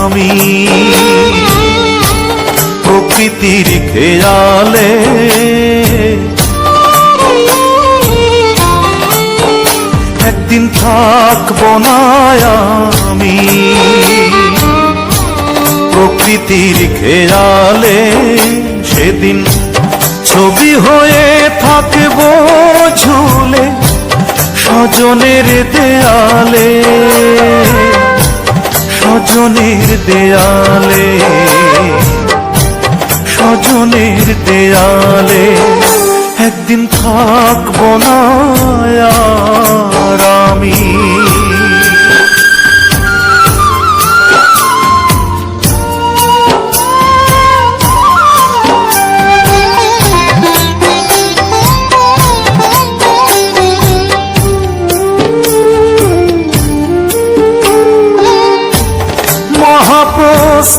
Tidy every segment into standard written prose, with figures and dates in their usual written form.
আমি প্রকৃতির খেয়ালে। একদিন থাকবো না আমি প্রকৃতির খেয়ালে, সেদিন ছবি হয়ে থাকবো ঝুলে স্বজনের দেয়ালে, স্বজনের দেয়ালে, স্বজনের দেয়ালে। একদিন থাকবো না আর আমি।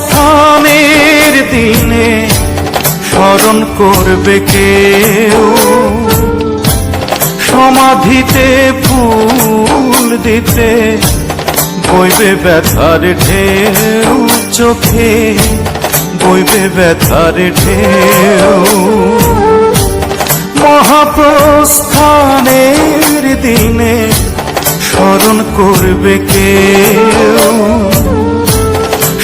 মহাপ্রস্থানের দিনে স্মরণ করবে কেউ, সমাধিতে ফুল দিতে বইবে ব্যথার ঢেউ, চোখে বইবে ব্যথার ঢেউ। মহাপ্রস্থানের দিনে স্মরণ করবে কেউ,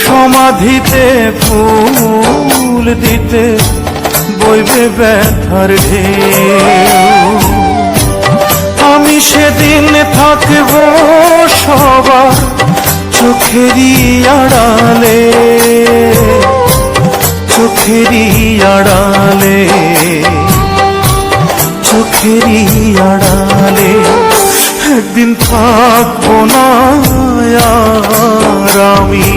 সমাধিতে ফুল দিতে বইবে ব্যথার ঢেউ। আমি সেদিন থাকব সবার চোখেরই আড়ালে, চোখেরই আড়ালে, চোখেরই আড়ালে। একদিন থাকবো না আর আমি।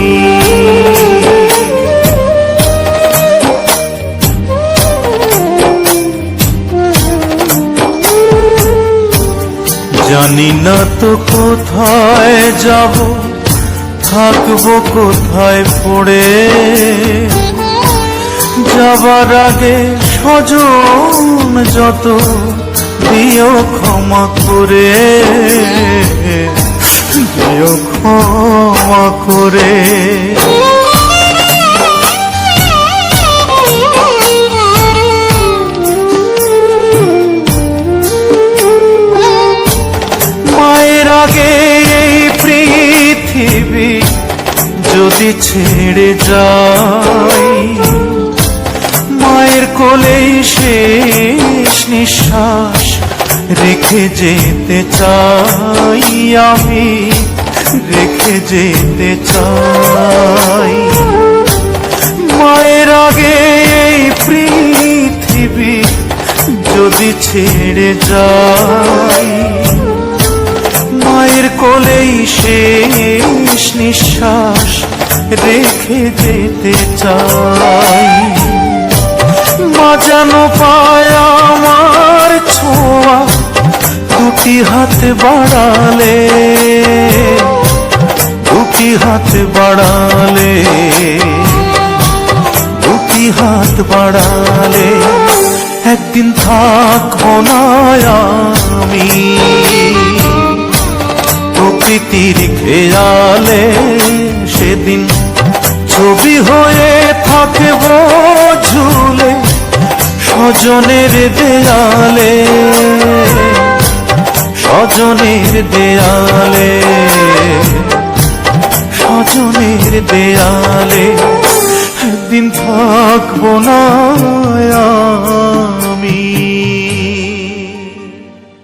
জানি না তো কোথায় যাব, থাকবো কোথায় পড়ে। যাবার আগে স্বজন যত দিও ক্ষমা করে, দিও ক্ষমা করে। মায়ের আগে এই পৃথিবী যদি ছেড়ে যাই, মায়ের কোলেই শেষ নিঃশ্বাস রেখে যেতে চাই আমি, রেখে যেতে চাই। মায়ের আগে এই পৃথিবী যদি ছেড়ে যাই, মায়ের কোলেই শেষ নিঃশ্বাস রেখে যেতে চাই। মা যেন পায় আমার ছোঁয়া দুটি হাত বাড়ালে, দুটি হাত বাড়ালে, দুটি হাত বাড়ালে। একদিন থাকবো না আমি প্রকৃতির খেয়ালে, সেদিন ছবি হয়ে থাকবো ঝুলে স্বজনের দেয়ালে, স্বজনের দেয়ালে, স্বজনের দেয়ালে। একদিন থাকবো না।